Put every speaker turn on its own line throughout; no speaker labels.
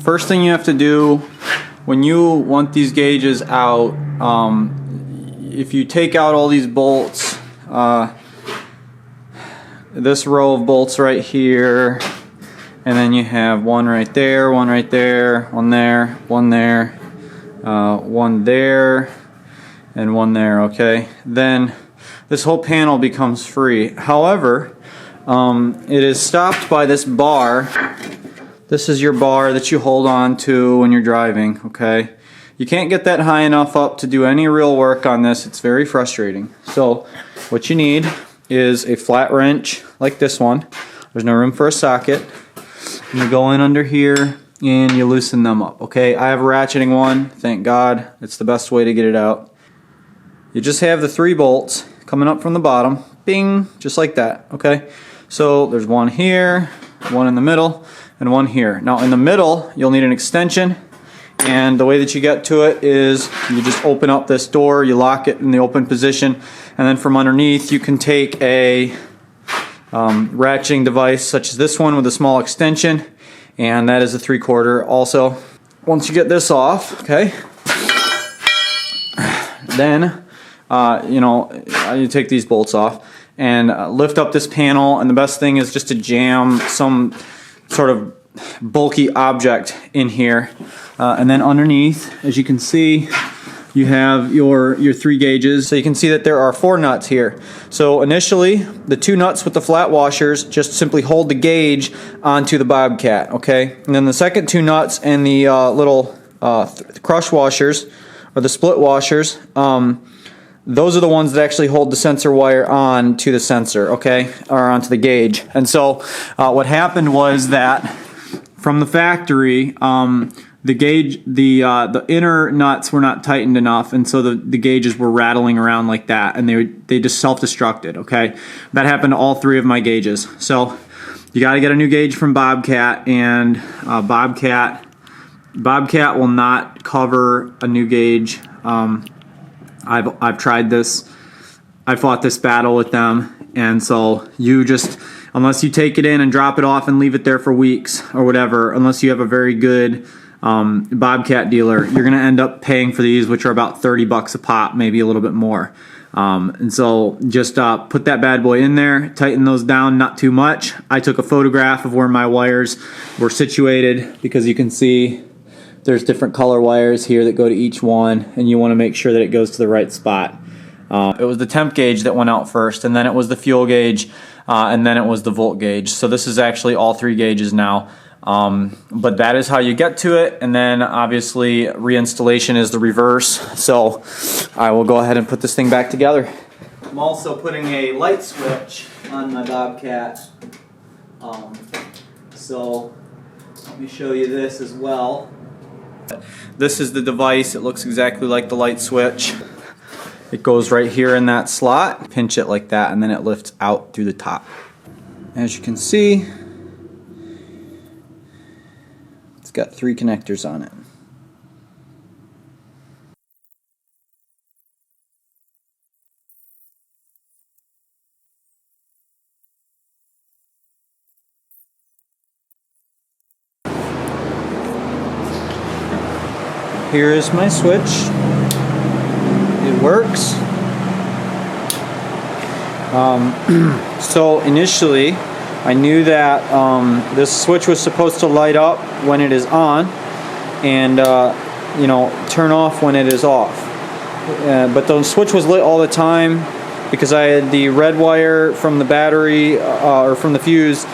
first thing you have to do when you want these gauges out, if you take out all these bolts, this row of bolts right here, and then you have one right there, one right there, one there, one there, one there, and one there, okay? Then this whole panel becomes free. However, it is stopped by this bar. This is your bar that you hold on to when you're driving, okay? You can't get that high enough up to do any real work on this. It's very frustrating. So what you need is a flat wrench like this one. There's no room for a socket. And you go in under here and you loosen them up, okay? I have a ratcheting one, thank God. It's the best way to get it out. You just have the 3 bolts coming up from the bottom, bing, just like that, okay? So there's one here, one in the middle, and one here. Now in the middle, you'll need an extension, and the way that you get to it is you just open up this door, you lock it in the open position, and then from underneath you can take a ratcheting device such as this one with a small extension, and that is a 3/4 also. Once you get this off, okay, then you take these bolts off and lift up this panel, and the best thing is just to jam some sort of bulky object in here, and then underneath, as you can see, you have your 3 gauges. So you can see that there are 4 nuts here. So initially, the 2 nuts with the flat washers just simply hold the gauge onto the Bobcat, okay? And then the second 2 nuts and the little crush washers, or the split washers, those are the ones that actually hold the sensor wire on to the sensor, okay, or onto the gauge. And so what happened was that from the factory, the gauge, the inner nuts were not tightened enough, and so the gauges were rattling around like that, and they just self-destructed, okay? That happened to all 3 of my gauges. So you got to get a new gauge from Bobcat, and Bobcat will not cover a new gauge. I've tried this. I fought this battle with them, and so you just, unless you take it in and drop it off and leave it there for weeks or whatever, unless you have a very good Bobcat dealer, you're going to end up paying for these, which are about 30 bucks a pop, maybe a little bit more. And so just put that bad boy in there, tighten those down, not too much. I took a photograph of where my wires were situated, because you can see there's different color wires here that go to each one, and you want to make sure that it goes to the right spot. It was the temp gauge that went out first, and then it was the fuel gauge, and then it was the volt gauge. So this is actually all 3 gauges now. But that is how you get to it, and then obviously reinstallation is the reverse. So I will go ahead and put this thing back together. I'm also putting a light switch on my Bobcat. So let me show you this as well. This is the device. It looks exactly like the light switch. It goes right here in that slot. Pinch it like that, and then it lifts out through the top. As you can see, it's got 3 connectors on it. Here is my switch. It works. So initially, I knew that this switch was supposed to light up when it is on, and turn off when it is off. But the switch was lit all the time because I had the red wire from the battery or from the fuse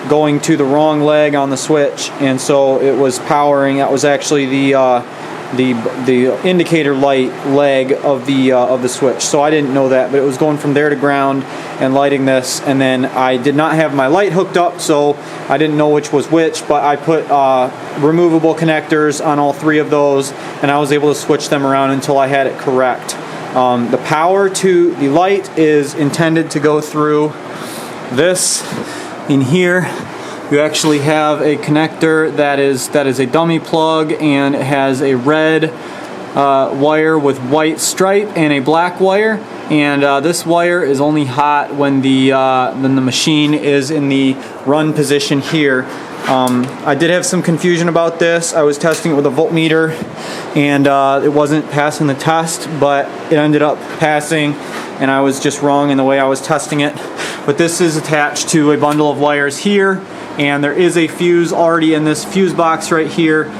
going to the wrong leg on the switch, and so it was powering. That was actually the indicator light leg of the switch. So I didn't know that, but it was going from there to ground and lighting this, and then I did not have my light hooked up, so I didn't know which was which, but I put removable connectors on all 3 of those, and I was able to switch them around until I had it correct. The power to the light is intended to go through this in here. You actually have a connector that is a dummy plug, and it has a red wire with white stripe and a black wire, and this wire is only hot when the machine is in the run position here. I did have some confusion about this. I was testing it with a voltmeter, and it wasn't passing the test, but it ended up passing, and I was just wrong in the way I was testing it. But this is attached to a bundle of wires here, and there is a fuse already in this fuse box right here,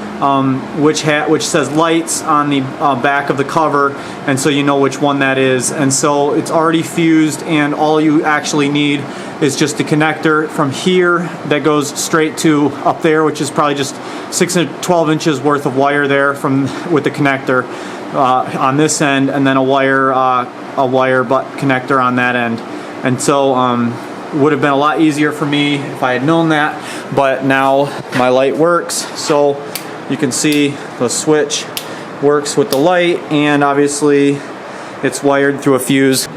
which says lights on the back of the cover, and so you know which one that is. And so it's already fused, and all you actually need is just the connector from here that goes straight to up there, which is probably just 6 to 12 inches worth of wire there with the connector on this end, and then a wire butt connector on that end. And so would have been a lot easier for me if I had known that, but now my light works. So you can see the switch works with the light, and obviously it's wired through a fuse.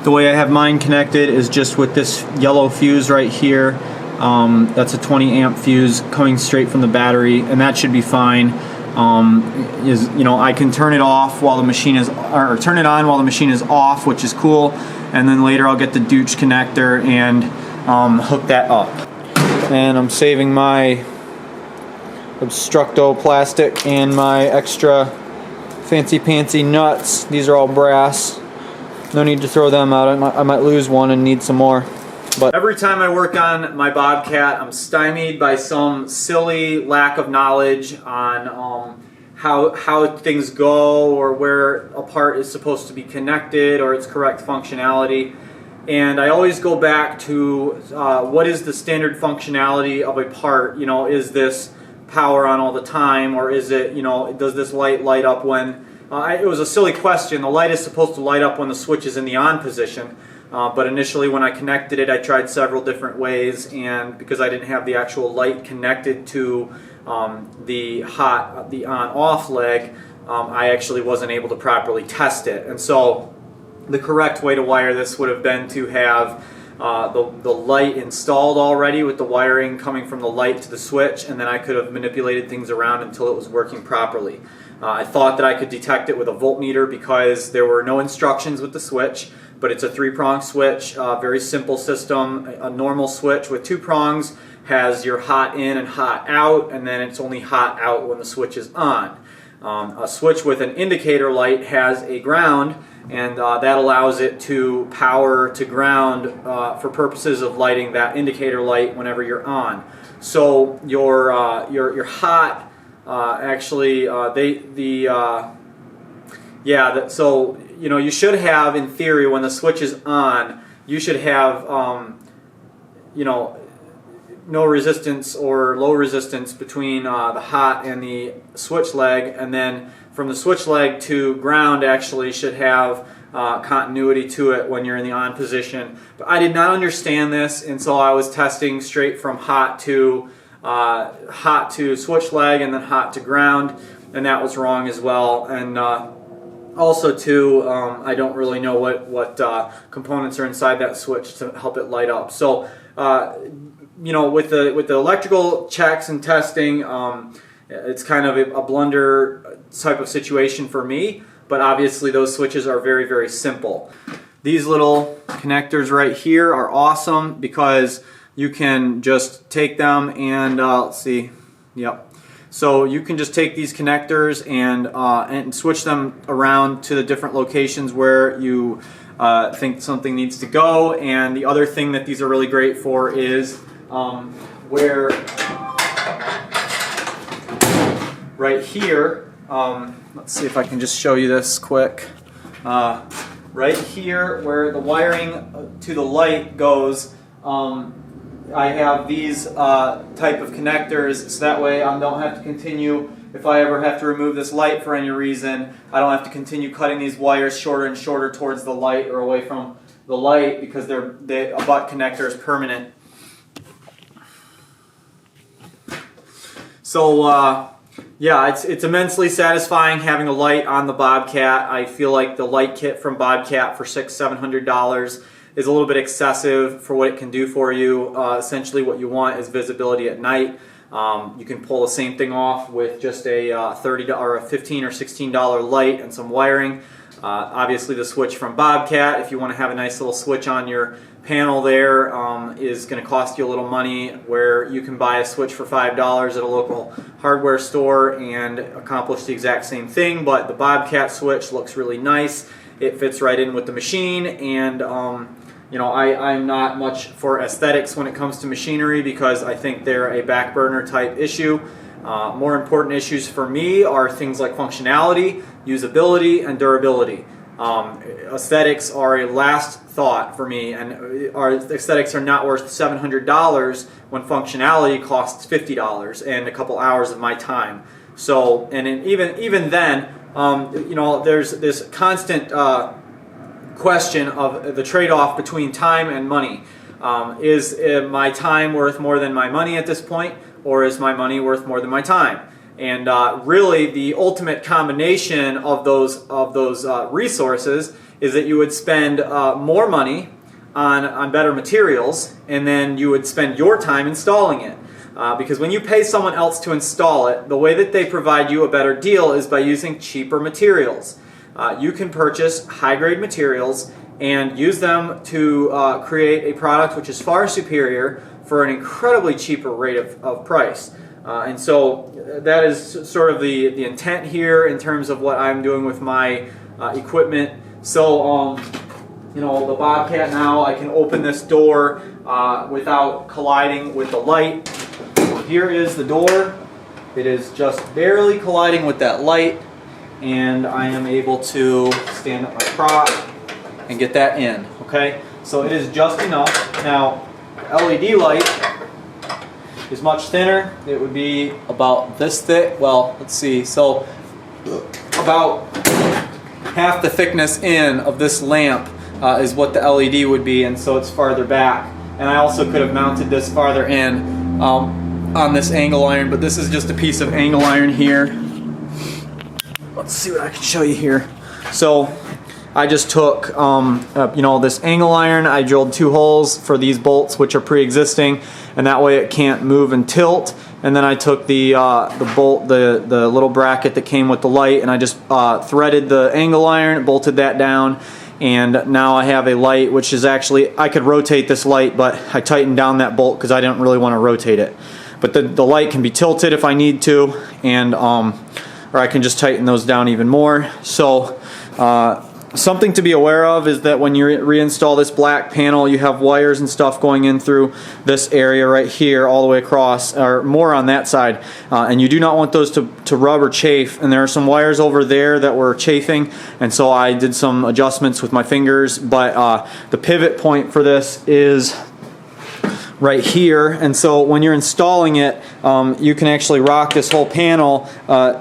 The way I have mine connected is just with this yellow fuse right here. That's a 20 amp fuse coming straight from the battery, and that should be fine. I can turn it off while the machine is, or turn it on while the machine is off, which is cool. And then later I'll get the Dooch connector and hook that up. And I'm saving my Obstructo plastic and my extra fancy pantsy nuts. These are all brass. No need to throw them out. I might lose one and need some more. But every time I work on my Bobcat, I'm stymied by some silly lack of knowledge on how things go, or where a part is supposed to be connected, or its correct functionality. And I always go back to what is the standard functionality of a part. You know, is this power on all the time, or is it, does this light up when it was a silly question. The light is supposed to light up when the switch is in the on position. But initially when I connected it, I tried several different ways, and because I didn't have the actual light connected to the on-off leg, I actually wasn't able to properly test it. And so the correct way to wire this would have been to have the light installed already with the wiring coming from the light to the switch, and then I could have manipulated things around until it was working properly. I thought that I could detect it with a voltmeter because there were no instructions with the switch, but it's a 3-prong switch, very simple system. A normal switch with 2 prongs has your hot in and hot out, and then it's only hot out when the switch is on. A switch with an indicator light has a ground, and that allows it to power to ground for purposes of lighting that indicator light whenever you're on. So your hot you should have, in theory, when the switch is on, you should have no resistance or low resistance between the hot and the switch leg, and then from the switch leg to ground actually should have continuity to it when you're in the on position. But I did not understand this, and so I was testing straight from hot to switch leg and then hot to ground, and that was wrong as well. And also too, I don't really know what components are inside that switch to help it light up. So with the electrical checks and testing, it's kind of a blunder type of situation for me, but obviously those switches are very, very simple. These little connectors right here are awesome because you can just take them and let's see, yep. So you can just take these connectors and switch them around to the different locations where you think something needs to go. And the other thing that these are really great for is where right here, let's see if I can just show you this quick. Right here where the wiring to the light goes, I have these type of connectors, so that way I don't have to continue, if I ever have to remove this light for any reason, I don't have to continue cutting these wires shorter and shorter towards the light or away from the light, because a butt connector is permanent. So yeah, it's immensely satisfying having a light on the Bobcat. I feel like the light kit from Bobcat for $600-700 is a little bit excessive for what it can do for you. Essentially what you want is visibility at night. You can pull the same thing off with just a $30 or a $15 or $16 light and some wiring. Obviously the switch from Bobcat, if you want to have a nice little switch on your panel there, is going to cost you a little money, where you can buy a switch for $5 at a local hardware store and accomplish the exact same thing. But the Bobcat switch looks really nice. It fits right in with the machine, and you know, I'm not much for aesthetics when it comes to machinery, because I think they're a back burner type issue. More important issues for me are things like functionality, usability, and durability. Aesthetics are a last thought for me, and our aesthetics are not worth $700 when functionality costs $50 and a couple hours of my time. So, and even then, you know, there's this constant question of the trade-off between time and money. Is my time worth more than my money at this point, or is my money worth more than my time? And really, the ultimate combination of those resources is that you would spend more money on better materials, and then you would spend your time installing it. Because when you pay someone else to install it, the way that they provide you a better deal is by using cheaper materials. You can purchase high-grade materials and use them to create a product which is far superior for an incredibly cheaper rate of price. And so that is sort of the intent here in terms of what I'm doing with my equipment. So, you know, the Bobcat now, I can open this door without colliding with the light. Here is the door. It is just barely colliding with that light, and I am able to stand up my prop and get that in. Okay, so it is just enough. Now, the LED light is much thinner. It would be about this thick. Well, let's see. So about half the thickness in of this lamp is what the LED would be, and so it's farther back. And I also could have mounted this farther in on this angle iron, but this is just a piece of angle iron here. Let's see what I can show you here. So I just took you know, this angle iron. I drilled 2 holes for these bolts, which are pre-existing, and that way it can't move and tilt. And then I took the bolt, the little bracket that came with the light, and I just threaded the angle iron, bolted that down, and now I have a light which is actually, I could rotate this light, but I tightened down that bolt because I didn't really want to rotate it. But the light can be tilted if I need to, and or I can just tighten those down even more. So something to be aware of is that when you reinstall this black panel, you have wires and stuff going in through this area right here all the way across, or more on that side, and you do not want those to rub or chafe. And there are some wires over there that were chafing, and so I did some adjustments with my fingers. But the pivot point for this is right here, and so when you're installing it, you can actually rock this whole panel,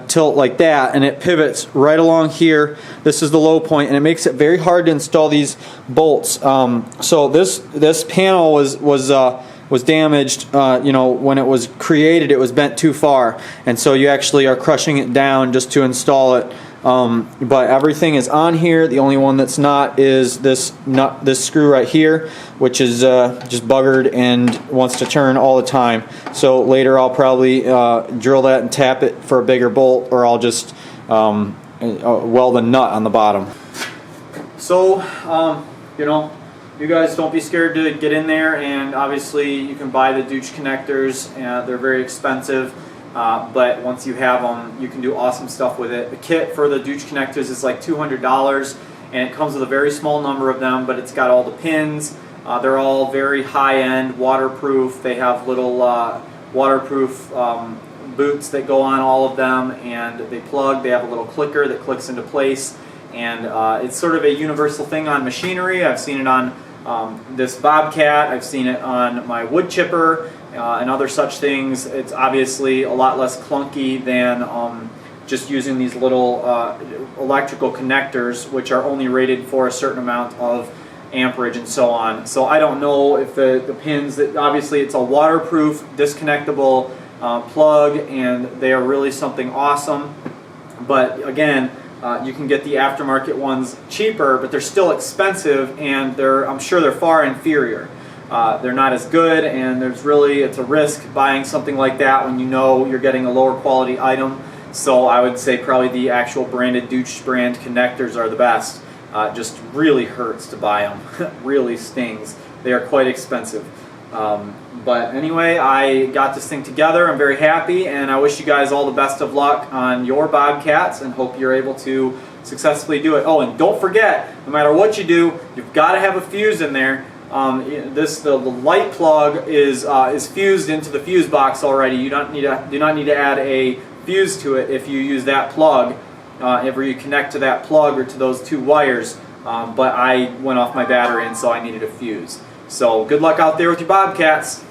tilt like that, and it pivots right along here. This is the low point, and it makes it very hard to install these bolts. So this panel was damaged. You know, when it was created, it was bent too far, and so you actually are crushing it down just to install it. But everything is on here. The only one that's not is this screw right here, which is just buggered and wants to turn all the time. So later I'll probably drill that and tap it for a bigger bolt, or I'll just weld a nut on the bottom. So you know, you guys don't be scared to get in there, and obviously you can buy the Dooch connectors. They're very expensive. But once you have them, you can do awesome stuff with it. The kit for the Dooch connectors is like $200, and it comes with a very small number of them, but it's got all the pins. They're all very high-end, waterproof. They have little waterproof boots that go on all of them, and they plug. They have a little clicker that clicks into place, and it's sort of a universal thing on machinery. I've seen it on this Bobcat. I've seen it on my wood chipper. And other such things. It's obviously a lot less clunky than just using these little electrical connectors, which are only rated for a certain amount of amperage and so on. So I don't know if the pins, that obviously it's a waterproof, disconnectable plug, and they are really something awesome. But again, you can get the aftermarket ones cheaper, but they're still expensive, and I'm sure they're far inferior. They're not as good, and it's a risk buying something like that when you know you're getting a lower quality item. So I would say probably the actual branded Deutsch brand connectors are the best. Just really hurts to buy them. Really stings. They are quite expensive. But anyway, I got this thing together. I'm very happy, and I wish you guys all the best of luck on your Bobcats and hope you're able to successfully do it. Oh, and don't forget, no matter what you do, you've got to have a fuse in there. The light plug is fused into the fuse box already. You do not need to add a fuse to it if you use that plug. If you connect to that plug or to those two wires. But I went off my battery, and so I needed a fuse. So good luck out there with your Bobcats.